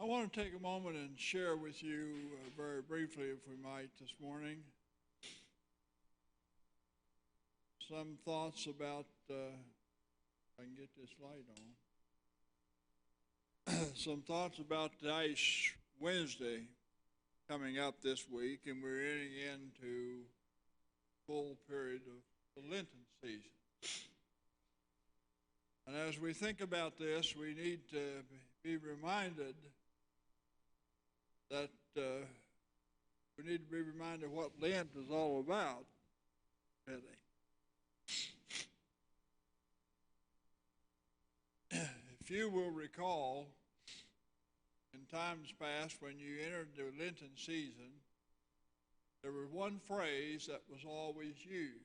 I want to take a moment and share with you very briefly, if we might, this morning, some thoughts about, if I can get this light on, some thoughts about the Ash Wednesday coming up this week, and we're heading into full period of the Lenten season. And as we think about this, we need to be reminded that what Lent is all about, really. If you will recall, in times past when you entered the Lenten season, there was one phrase that was always used.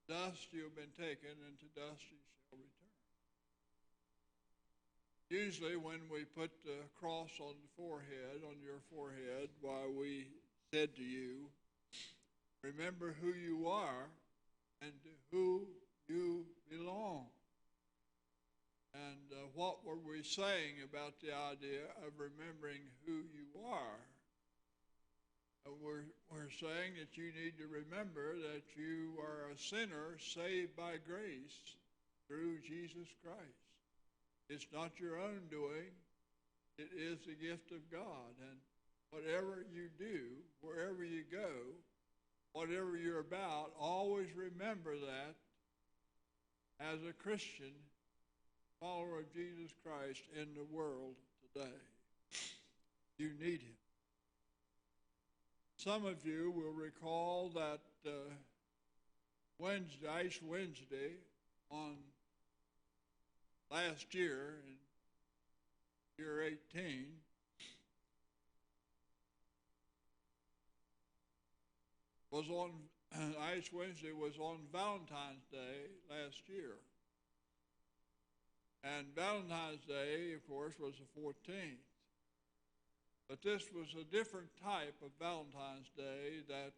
Dust you have been taken, and to dust you shall return. Usually when we put the cross on your forehead, while we said to you, remember who you are and to who you belong. And what were we saying about the idea of remembering who you are? We're saying that you need to remember that you are a sinner saved by grace through Jesus Christ. It's not your own doing. It is the gift of God. And whatever you do, wherever you go, whatever you're about, always remember that as a Christian, follower of Jesus Christ in the world today. You need him. Some of you will recall that Ash Wednesday on last year, in year 18, Ash Wednesday was on Valentine's Day last year. And Valentine's Day, of course, was the 14th. But this was a different type of Valentine's Day that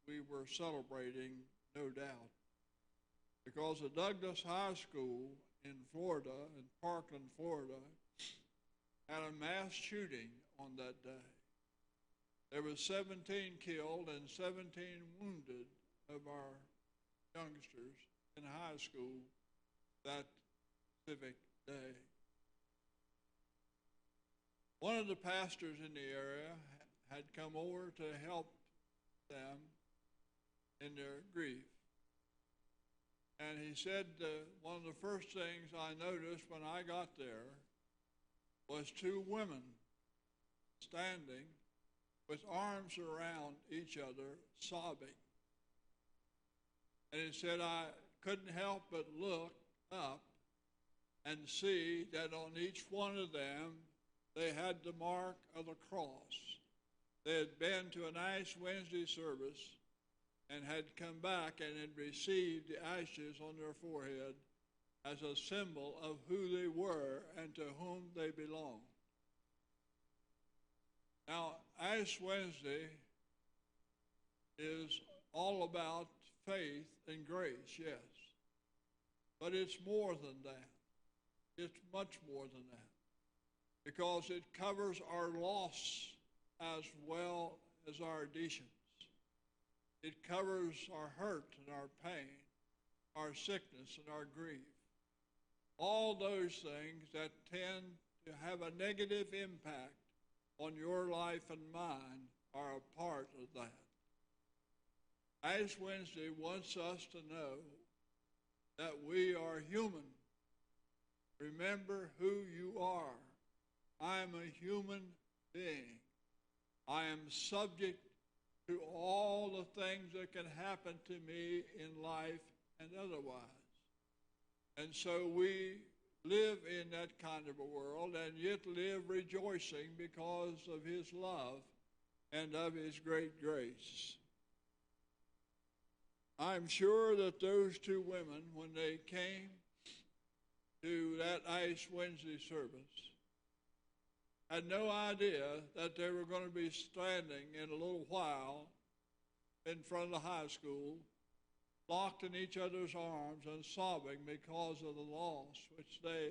we were celebrating, no doubt. Because the Douglas High School in Florida, in Parkland, Florida, had a mass shooting on that day. There were 17 killed and 17 wounded of our youngsters in high school that specific day. One of the pastors in the area had come over to help them in their grief. And he said one of the first things I noticed when I got there was two women standing with arms around each other, sobbing. And he said, I couldn't help but look up and see that on each one of them, they had the mark of the cross. They had been to an Ash Wednesday service and had come back and had received the ashes on their forehead as a symbol of who they were and to whom they belonged. Now, Ash Wednesday is all about faith and grace, yes. But it's more than that. It's much more than that. Because it covers our loss as well as our additions. It covers our hurt and our pain, our sickness and our grief. All those things that tend to have a negative impact on your life and mine are a part of that. Ash Wednesday wants us to know that we are human. Remember who you are. I am a human being. I am subject to all the things that can happen to me in life and otherwise. And so we live in that kind of a world and yet live rejoicing because of his love and of his great grace. I'm sure that those two women, when they came to that Ash Wednesday service, had no idea that they were going to be standing in a little while in front of the high school, locked in each other's arms and sobbing because of the loss which they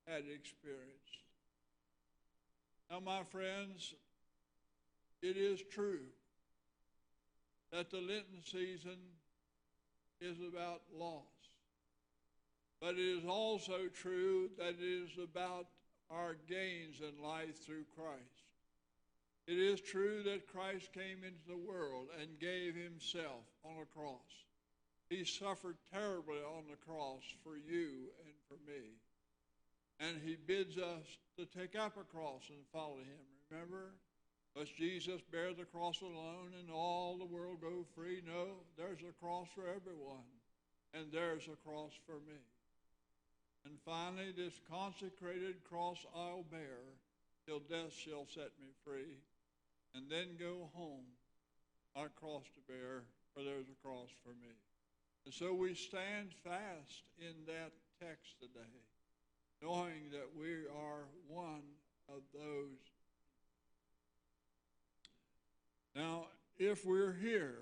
had experienced. Now, my friends, it is true that the Lenten season is about loss. But it is also true that it is about our gains in life through Christ. It is true that Christ came into the world and gave himself on a cross. He suffered terribly on the cross for you and for me. And he bids us to take up a cross and follow him. Remember? Must Jesus bear the cross alone and all the world go free? No, there's a cross for everyone. And there's a cross for me. And finally, this consecrated cross I'll bear till death shall set me free. And then go home, my cross to bear, for there's a cross for me. And so we stand fast in that text today, knowing that we are one of those. Now, if we're here,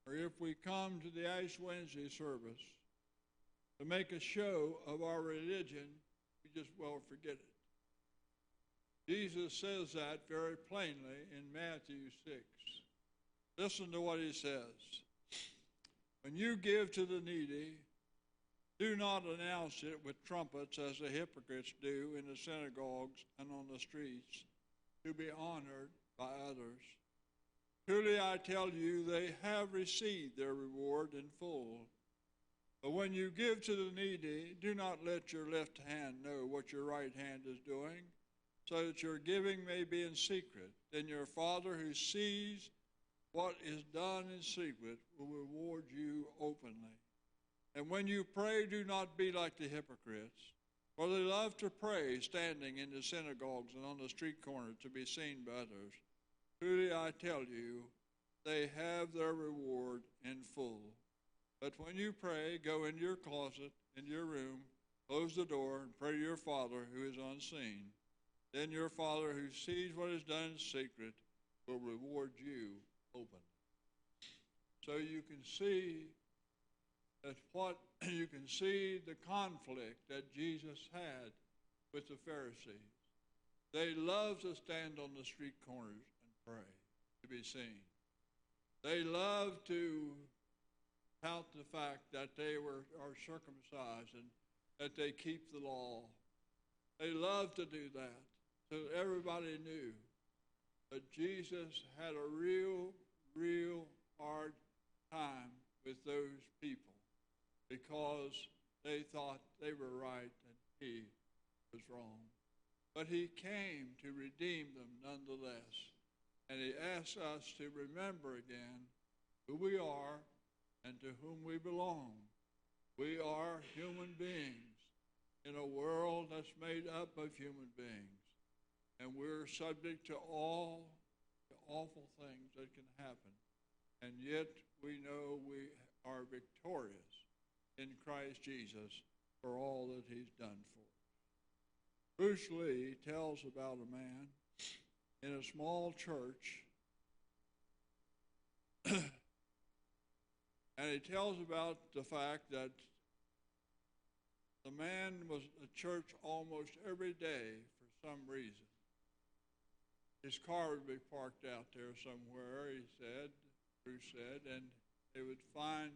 or if we come to the Ash Wednesday service to make a show of our religion, we just well forget it. Jesus says that very plainly in Matthew 6. Listen to what he says. When you give to the needy, do not announce it with trumpets as the hypocrites do in the synagogues and on the streets, to be honored by others. Truly I tell you, they have received their reward in full. But when you give to the needy, do not let your left hand know what your right hand is doing, so that your giving may be in secret. Then your Father who sees what is done in secret will reward you openly. And when you pray, do not be like the hypocrites, for they love to pray standing in the synagogues and on the street corners to be seen by others. Truly I tell you, they have their reward in full. But when you pray, go into your closet, in your room, close the door, and pray to your Father who is unseen. Then your Father who sees what is done in secret will reward you openly. So you can see the conflict that Jesus had with the Pharisees. They loved to stand on the street corners and pray, to be seen. They loved to tout the fact that they are circumcised and that they keep the law. They loved to do that, so everybody knew. But Jesus had a real hard time with those people because they thought they were right and he was wrong. But he came to redeem them nonetheless. And he asks us to remember again who we are and to whom we belong. We are human beings in a world that's made up of human beings. And we're subject to all the awful things that can happen. And yet we know we are victorious in Christ Jesus for all that he's done for us. Bruce Lee tells about a man in a small church, and he tells about the fact that the man was at church almost every day for some reason. His car would be parked out there somewhere, Bruce said, and they would find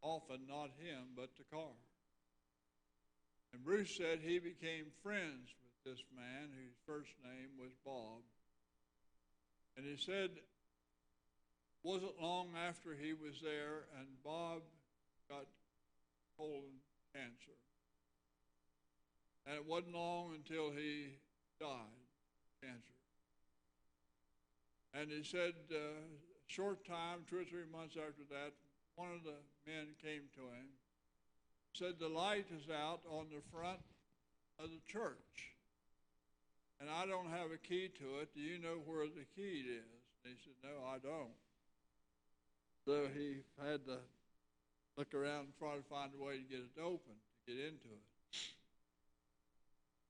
often not him, but the car. And Bruce said he became friends with this man whose first name was Bob. And he said it wasn't long after he was there and Bob got colon cancer. And it wasn't long until he died of cancer. And he said a short time, 2 or 3 months after that, one of the men came to him, said, the light is out on the front of the church, and I don't have a key to it. Do you know where the key is? And he said, no, I don't. So he had to look around and try to find a way to get it open, to get into it.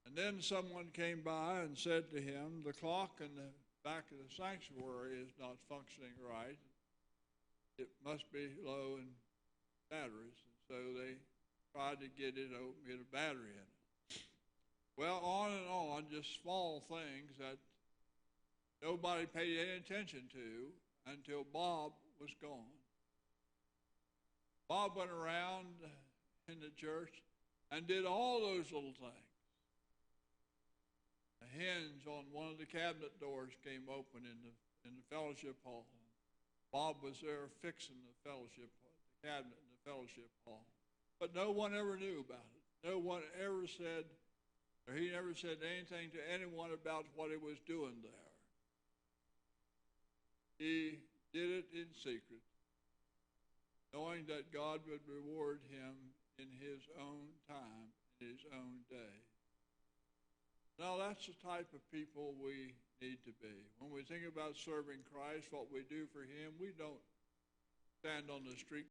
And then someone came by and said to him, the clock in the back of the sanctuary is not functioning right. It must be low in batteries. And so they tried to get it open, get a battery in it. Well, on, just small things that nobody paid any attention to until Bob was gone. Bob went around in the church and did all those little things. A hinge on one of the cabinet doors came open in the fellowship hall. Bob was there fixing the cabinet in the fellowship hall. But no one ever knew about it. No one ever said, or he never said anything to anyone about what he was doing there. He did it in secret, knowing that God would reward him in his own time, in his own day. Now, that's the type of people we need to be. When we think about serving Christ, what we do for him, we don't stand on the street